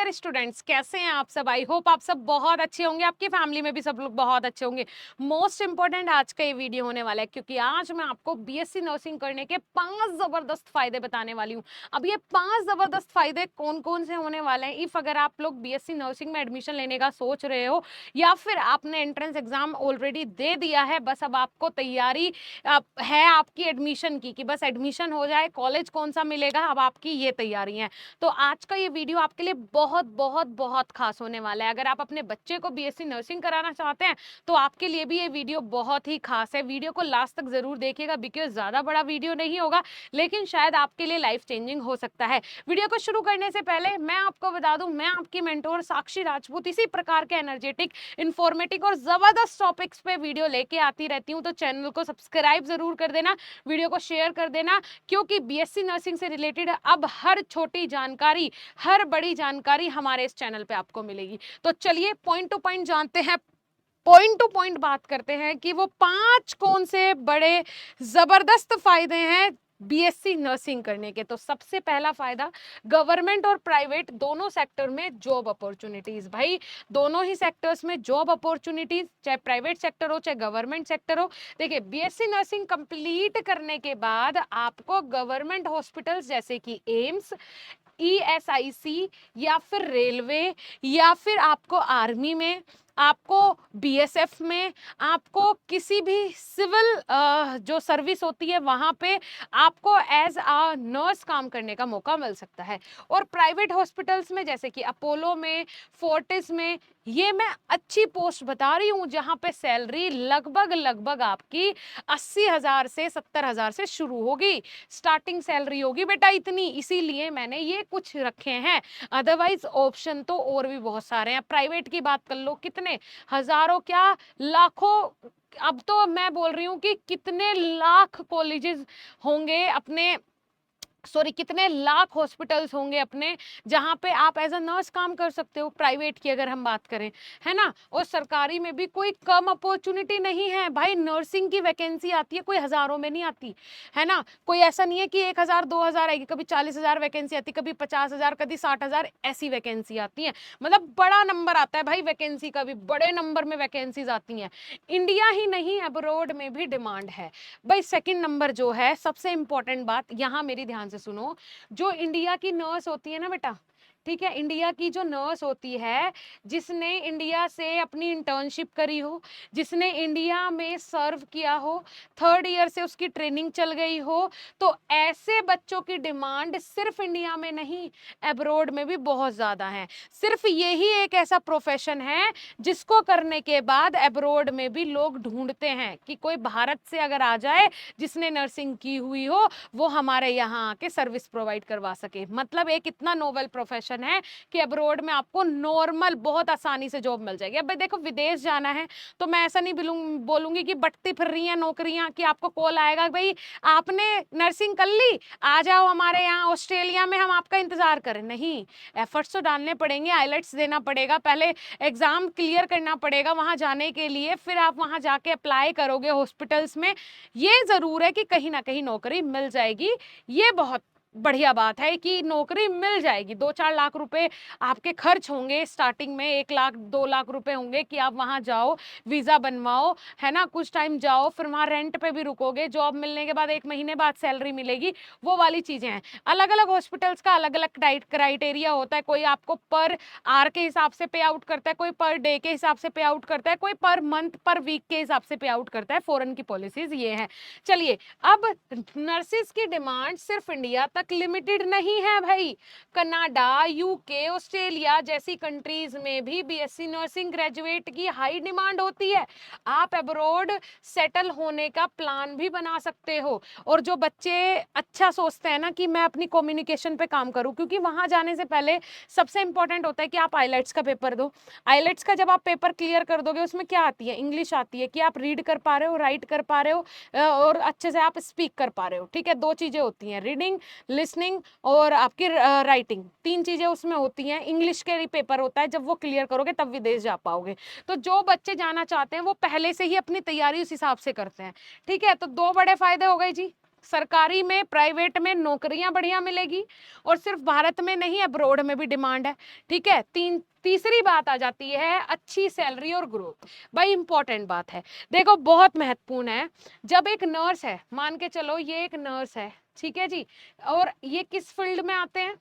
Dear students, कैसे हैं आप सब। आई होप आप सब बहुत अच्छे होंगे, आपकी फैमिली में भी सब लोग बहुत अच्छे होंगे। मोस्ट इंपॉर्टेंट आज का ये वीडियो होने वाला है क्योंकि आज मैं आपको बीएससी नर्सिंग करने के 5 जबरदस्त फायदे बताने वाली हूँ। अब ये 5 जबरदस्त फायदे कौन कौन से होने वाले हैं, इफ अगर आप लोग बीएससी नर्सिंग में एडमिशन लेने का सोच रहे हो या फिर आपने एंट्रेंस एग्जाम ऑलरेडी दे दिया है, बस अब आपको तैयारी है आपकी एडमिशन की कि बस एडमिशन हो जाए, कॉलेज कौन सा मिलेगा, अब आपकी ये तैयारी है। तो आज का ये वीडियो आपके लिए बहुत बहुत बहुत खास होने वाला है। अगर आप अपने बच्चे को बीएससी नर्सिंग कराना चाहते हैं तो आपके लिए भी ये वीडियो बहुत ही खास है। वीडियो को लास्ट तक जरूर देखिएगा बिकॉज ज्यादा बड़ा वीडियो नहीं होगा, लेकिन शायद आपके लिए लाइफ चेंजिंग हो सकता है। वीडियो को शुरू करने से पहले मैं आपको बता दूं, मैं आपकी मेंटोर साक्षी राजपूत इसी प्रकार के एनर्जेटिक, इंफॉर्मेटिव और जबरदस्त टॉपिक्स पे वीडियो लेके आती रहती हूँ। तो चैनल को सब्सक्राइब जरूर कर देना, वीडियो को शेयर कर देना, क्योंकि बीएससी नर्सिंग से रिलेटेड अब हर छोटी जानकारी, हर बड़ी जानकारी हमारे इस चैनल पे आपको मिलेगी। तो चलिए पॉइंट टू पॉइंट जानते हैं, पॉइंट टू पॉइंट बात करते हैं कि वो 5 कौन से बड़े जबरदस्त फायदे हैं बीएससी नर्सिंग करने के। तो सबसे पहला फायदा, गवर्नमेंट और प्राइवेट दोनों सेक्टर में जॉब अपॉर्चुनिटीज। भाई दोनों ही सेक्टर्स में जॉब अपॉर्चुनिटीज, चाहे प्राइवेट सेक्टर हो चाहे गवर्नमेंट सेक्टर हो। देखिए बीएससी नर्सिंग कंप्लीट करने के बाद आपको गवर्नमेंट हॉस्पिटल्स जैसे कि एम्स, ईएसआईसी या फिर रेलवे या फिर आपको आर्मी में, आपको बीएसएफ में, आपको किसी भी सिविल जो सर्विस होती है वहां पे आपको एज अ नर्स काम करने का मौका मिल सकता है। और प्राइवेट हॉस्पिटल्स में जैसे कि अपोलो में, फोर्टिस में, ये मैं अच्छी पोस्ट बता रही हूँ जहां पे सैलरी लगभग लगभग आपकी 80,000 से 70,000 से शुरू होगी। स्टार्टिंग सैलरी होगी बेटा इतनी, इसीलिए मैंने ये कुछ रखे हैं। अदरवाइज ऑप्शन तो और भी बहुत सारे हैं। प्राइवेट की बात कर लो, कितने हजारों क्या लाखों, अब तो मैं बोल रही हूँ कि कितने लाख कॉलेजेस होंगे अपने, सॉरी कितने लाख हॉस्पिटल्स होंगे अपने जहां पे आप एज अ नर्स काम कर सकते हो। प्राइवेट की अगर हम बात करें, है ना। और सरकारी में भी कोई कम अपॉर्चुनिटी नहीं है भाई। नर्सिंग की वैकेंसी आती है, कोई हजारों में नहीं आती, है ना। कोई ऐसा नहीं है कि 1,000 2,000 आएगी, कभी 40,000 वैकेंसी आती, कभी 50,000, कभी 60,000, ऐसी वैकेंसी आती है। मतलब बड़ा नंबर आता है भाई वैकेंसी का भी, बड़े नंबर में वैकेंसीज आती हैं। इंडिया ही नहीं, अब्रॉड में भी डिमांड है। भाई सेकंड नंबर जो है, सबसे इंपॉर्टेंट बात यहां मेरी ध्यान से सुनो, जो इंडिया की नर्स होती है ना बेटा, ठीक है, इंडिया की जो नर्स होती है, जिसने इंडिया से अपनी इंटर्नशिप करी हो, जिसने इंडिया में सर्व किया हो, 3rd ईयर से उसकी ट्रेनिंग चल गई हो, तो ऐसे बच्चों की डिमांड सिर्फ इंडिया में नहीं, अब्रॉड में भी बहुत ज्यादा है। सिर्फ यही एक ऐसा प्रोफेशन है जिसको करने के बाद अब्रॉड में भी लोग ढूंढते हैं कि कोई भारत से अगर आ जाए जिसने नर्सिंग की हुई हो, वो हमारे यहाँ आके सर्विस प्रोवाइड करवा सके। मतलब एक इतना नोवेल प्रोफेशन है कि अब्रॉड में आपको नॉर्मल बहुत आसानी से जॉब मिल जाएगी। अब देखो विदेश जाना है तो मैं ऐसा नहीं बोलूंगी कि बटती फिर रही हैं नौकरियां, कि आपको कॉल आएगा भाई आपने नर्सिंग कर ली, आ जाओ हमारे यहाँ ऑस्ट्रेलिया में, हम आपका इंतजार करें। नहीं, एफर्ट्स तो डालने पड़ेंगे, आइलेट्स देना पड़ेगा, पहले एग्जाम क्लियर करना पड़ेगा वहां जाने के लिए, फिर आप वहां जाके अप्लाई करोगे हॉस्पिटल्स में। ये जरूर है कि कहीं ना कहीं नौकरी मिल जाएगी, ये बहुत बढ़िया बात है कि नौकरी मिल जाएगी। 2-4 लाख रुपए आपके खर्च होंगे स्टार्टिंग में, 1 लाख 2 लाख रुपए होंगे कि आप वहां जाओ, वीजा बनवाओ, है ना, कुछ टाइम जाओ, फिर वहां रेंट पे भी रुकोगे, जॉब मिलने के बाद 1 महीने बाद सैलरी मिलेगी, वो वाली चीजें हैं। अलग अलग हॉस्पिटल्स का अलग अलग क्राइटेरिया होता है। कोई आपको पर आर के हिसाब से पे आउट करता है, कोई पर डे के हिसाब से पे आउट करता है, कोई पर मंथ पर वीक के हिसाब से पे आउट करता है। फॉरेन की पॉलिसीज ये है। चलिए, अब नर्सिस की डिमांड सिर्फ इंडिया तक लिमिटेड नहीं है भाई। कनाडा, यूके, ऑस्ट्रेलिया जैसी कंट्रीज में भी बीएससी नर्सिंग ग्रेजुएट की हाई डिमांड होती है। आप अब्रॉड सेटल होने का प्लान भी बना सकते हो। और जो बच्चे अच्छा सोचते हैं ना कि मैं अपनी कम्युनिकेशन पे काम करूं, क्योंकि वहां जाने से पहले सबसे इंपॉर्टेंट होता है कि आप आइलेट्स का पेपर दो। आइलेट्स का जब आप पेपर क्लियर कर दोगे, उसमें क्या आती है, इंग्लिश आती है कि आप रीड कर पा रहे हो, राइट कर पा रहे हो, और अच्छे से आप स्पीक कर पा रहे हो। ठीक है, 2 चीजें होती हैं, रीडिंग, लिसनिंग और आपकी राइटिंग, 3 चीजें उसमें होती हैं। इंग्लिश के पेपर होता है, जब वो क्लियर करोगे तब विदेश जा पाओगे। तो जो बच्चे जाना चाहते हैं वो पहले से ही अपनी तैयारी उस हिसाब से करते हैं। ठीक है, तो 2 बड़े फायदे हो गए जी। सरकारी में, प्राइवेट में नौकरियां बढ़िया मिलेगी, और सिर्फ भारत में नहीं, अब्रॉड में भी डिमांड है। ठीक है। तीसरी बात आ जाती है अच्छी सैलरी और ग्रोथ। भाई इंपॉर्टेंट बात है, देखो बहुत महत्वपूर्ण है। जब एक नर्स है, मान के चलो ये एक नर्स है, ठीक है जी, और ये किस फील्ड में आते हैं,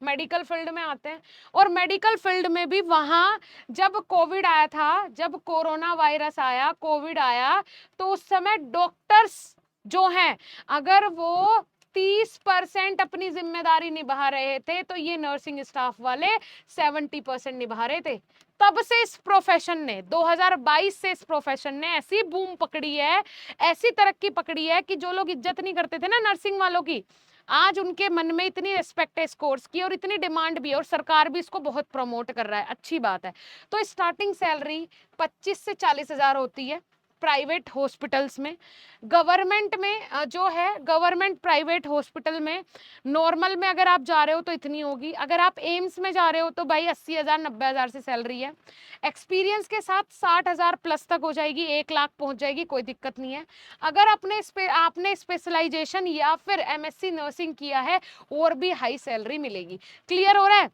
मेडिकल फील्ड में आते हैं। और मेडिकल फील्ड में भी वहां जब कोविड आया था, जब कोरोना वायरस आया, कोविड आया, तो उस समय डॉक्टर्स जो हैं, अगर वो 30% अपनी जिम्मेदारी निभा रहे थे, तो ये नर्सिंग स्टाफ वाले 70% निभा रहे थे। तब से इस प्रोफेशन ने 2022 से इस प्रोफेशन ने ऐसी बूम पकड़ी है, ऐसी तरक्की पकड़ी है कि जो लोग इज्जत नहीं करते थे ना नर्सिंग वालों की, आज उनके मन में इतनी रिस्पेक्ट है इस कोर्स की, और इतनी डिमांड भी है, और सरकार भी इसको बहुत प्रमोट कर रहा है। अच्छी बात है। तो स्टार्टिंग सैलरी 25 से 40 हजार होती है प्राइवेट हॉस्पिटल्स में। गवर्नमेंट में जो है, गवर्नमेंट प्राइवेट हॉस्पिटल में नॉर्मल में अगर आप जा रहे हो तो इतनी होगी। अगर आप एम्स में जा रहे हो तो भाई 80,000 90,000 से सैलरी है। एक्सपीरियंस के साथ 60,000 प्लस तक हो जाएगी, 1 लाख पहुंच जाएगी, कोई दिक्कत नहीं है। अगर आपने स्पेशलाइजेशन या फिर एमएससी नर्सिंग किया है, और भी हाई सैलरी मिलेगी। क्लियर हो रहा है?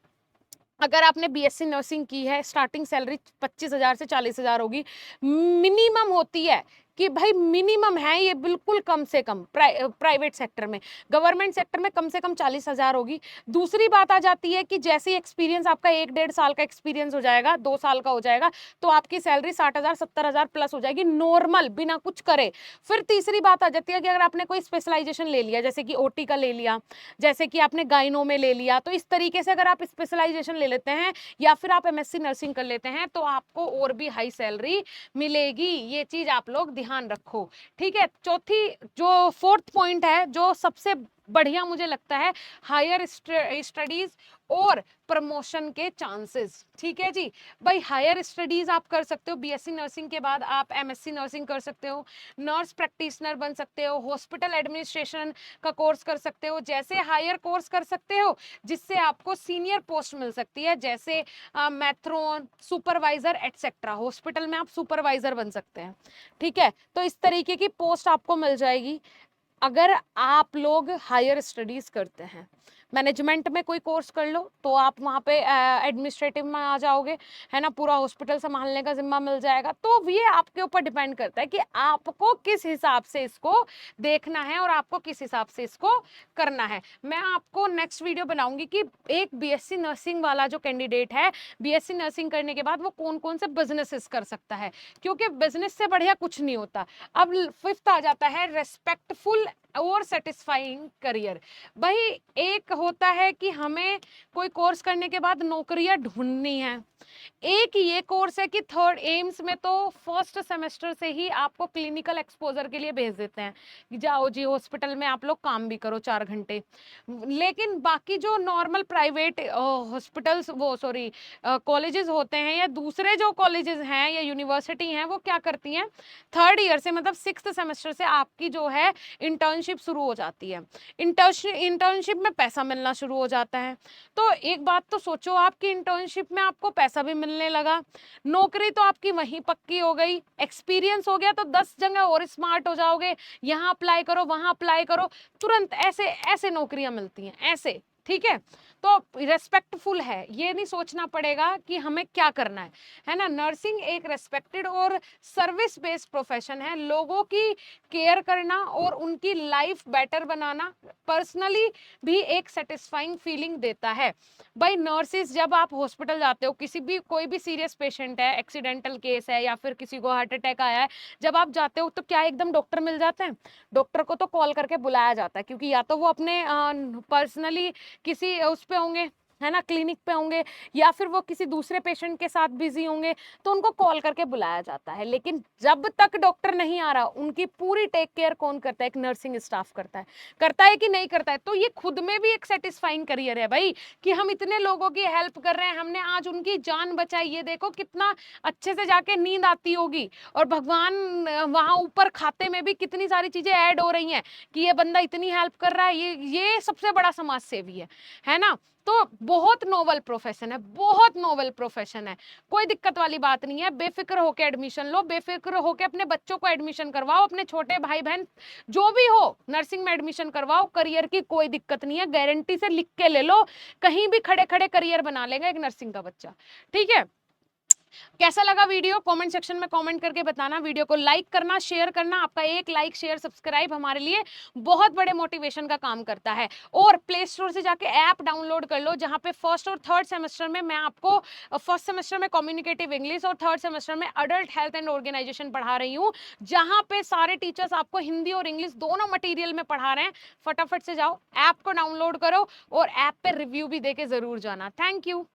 अगर आपने बीएससी नर्सिंग की है, स्टार्टिंग सैलरी 25,000 से 40,000 होगी, मिनिमम होती है कि भाई मिनिमम है ये, बिल्कुल कम से कम प्राइवेट सेक्टर में। गवर्नमेंट सेक्टर में कम से कम 40,000 होगी। दूसरी बात आ जाती है कि जैसे ही एक्सपीरियंस आपका 1-1.5 साल का एक्सपीरियंस हो जाएगा, 2 साल का हो जाएगा, तो आपकी सैलरी 60,000 70,000 प्लस हो जाएगी, नॉर्मल बिना कुछ करे। फिर तीसरी बात आ जाती है कि अगर आपने कोई स्पेशलाइजेशन ले लिया, जैसे कि ओटी का ले लिया, जैसे कि आपने गाइनो में ले लिया, तो इस तरीके से अगर आप स्पेशलाइजेशन ले लेते हैं, या फिर आप एमएससी नर्सिंग कर लेते हैं, तो आपको और भी हाई सैलरी मिलेगी। ये चीज आप लोग ध्यान रखो। ठीक है। जो फोर्थ पॉइंट है, जो सबसे बढ़िया मुझे लगता है, हायर स्टडीज और प्रमोशन के चांसेस। ठीक है जी। भाई हायर स्टडीज आप कर सकते हो, बीएससी नर्सिंग के बाद आप एमएससी नर्सिंग कर सकते हो, नर्स प्रैक्टिशनर बन सकते हो, हॉस्पिटल एडमिनिस्ट्रेशन का कोर्स कर सकते हो, जैसे हायर कोर्स कर सकते हो जिससे आपको सीनियर पोस्ट मिल सकती है, जैसे मैथ्रोन, सुपरवाइजर एटसेट्रा। हॉस्पिटल में आप सुपरवाइजर बन सकते हैं। ठीक है। तो इस तरीके की पोस्ट आपको मिल जाएगी अगर आप लोग हायर स्टडीज करते हैं। मैनेजमेंट में कोई कोर्स कर लो तो आप वहाँ पे एडमिनिस्ट्रेटिव में आ जाओगे, है ना, पूरा हॉस्पिटल संभालने का जिम्मा मिल जाएगा। तो ये आपके ऊपर डिपेंड करता है कि आपको किस हिसाब से इसको देखना है और आपको किस हिसाब से इसको करना है। मैं आपको नेक्स्ट वीडियो बनाऊंगी कि एक बीएससी नर्सिंग वाला जो कैंडिडेट है, बीएससी नर्सिंग करने के बाद वो कौन कौन से बिजनेसेस कर सकता है, क्योंकि बिजनेस से बढ़िया कुछ नहीं होता। अब फिफ्थ आ जाता है रेस्पेक्टफुल और सेटिस्फाइंग करियर। भाई एक होता है कि हमें कोई कोर्स करने के बाद नौकरियां ढूंढनी है, एक ये कोर्स है कि थर्ड एम्स में तो फर्स्ट सेमेस्टर से ही आपको क्लिनिकल एक्सपोजर के लिए भेज देते हैं, जाओ जी हॉस्पिटल में आप लोग काम भी करो 4 घंटे। लेकिन बाकी जो नॉर्मल प्राइवेट हॉस्पिटल्स, वो सॉरी कॉलेजेस होते हैं, या दूसरे जो कॉलेजेस हैं या यूनिवर्सिटी हैं, वो क्या करती हैं, थर्ड ईयर से मतलब 6th सेमेस्टर से आपकी जो है इंटर्नशिप शुरू हो जाती है। इंटर्नशिप में पैसा मिलना शुरू हो जाता है। तो एक बात तो सोचो, आपकी इंटर्नशिप में आपको पैसा भी मिलने लगा, नौकरी तो आपकी वहीं पक्की हो गई, एक्सपीरियंस हो गया, तो 10 जगह और स्मार्ट हो जाओगे, यहाँ अप्लाई करो वहां अप्लाई करो, तुरंत ऐसे ऐसे नौकरियां मिलती हैं ऐसे। ठीक है। तो रेस्पेक्टफुल है, ये नहीं सोचना पड़ेगा कि हमें क्या करना है ना। नर्सिंग एक रेस्पेक्टेड और सर्विस बेस्ड प्रोफेशन है। लोगों की केयर करना और उनकी लाइफ बेटर बनाना पर्सनली भी एक सेटिस्फाइंग फीलिंग देता है। भाई नर्सिस, जब आप हॉस्पिटल जाते हो, किसी भी कोई भी सीरियस पेशेंट है, एक्सीडेंटल केस है, या फिर किसी को हार्ट अटैक आया है, जब आप जाते हो तो क्या एकदम डॉक्टर मिल जाते हैं? डॉक्टर को तो कॉल करके बुलाया जाता है, क्योंकि या तो वो अपने पर्सनली किसी उस पे होंगे, है ना, क्लिनिक पे होंगे, या फिर वो किसी दूसरे पेशेंट के साथ बिजी होंगे, तो उनको कॉल करके बुलाया जाता है। लेकिन जब तक डॉक्टर नहीं आ रहा, उनकी पूरी टेक केयर कौन करता है? एक नर्सिंग स्टाफ करता है कि नहीं करता है? तो ये खुद में भी एक सेटिस्फाइंग करियर है भाई, कि हम इतने लोगों की हेल्प कर रहे हैं, हमने आज उनकी जान बचाई। ये देखो कितना अच्छे से जाके नींद आती होगी, और भगवान वहां ऊपर खाते में भी कितनी सारी चीजें ऐड हो रही हैं कि ये बंदा इतनी हेल्प कर रहा है, ये सबसे बड़ा समाज सेवी है ना। तो बहुत नोबल प्रोफेशन है, बहुत नोबल प्रोफेशन है, कोई दिक्कत वाली बात नहीं है। बेफिक्र होके एडमिशन लो, बेफिक्र होके अपने बच्चों को एडमिशन करवाओ, अपने छोटे भाई बहन जो भी हो नर्सिंग में एडमिशन करवाओ। करियर की कोई दिक्कत नहीं है, गारंटी से लिख के ले लो, कहीं भी खड़े खड़े करियर बना लेगा एक नर्सिंग का बच्चा। ठीक है, कैसा लगा वीडियो कमेंट सेक्शन में कमेंट करके बताना। वीडियो को लाइक करना, शेयर करना, आपका एक लाइक शेयर सब्सक्राइब हमारे लिए बहुत बड़े मोटिवेशन का काम करता है। और प्ले स्टोर से जाके ऐप डाउनलोड कर लो, जहां पे फर्स्ट और थर्ड सेमेस्टर में मैं आपको फर्स्ट सेमेस्टर में कम्युनिकेटिव इंग्लिश और थर्ड सेमेस्टर में अडल्ट हेल्थ एंड ऑर्गेनाइजेशन पढ़ा रही हूँ, जहां पे सारे टीचर्स आपको हिंदी और इंग्लिश दोनों मटीरियल में पढ़ा रहे हैं। फटाफट से जाओ, ऐप को डाउनलोड करो और ऐप पे रिव्यू भी देके जरूर जाना। Thank you.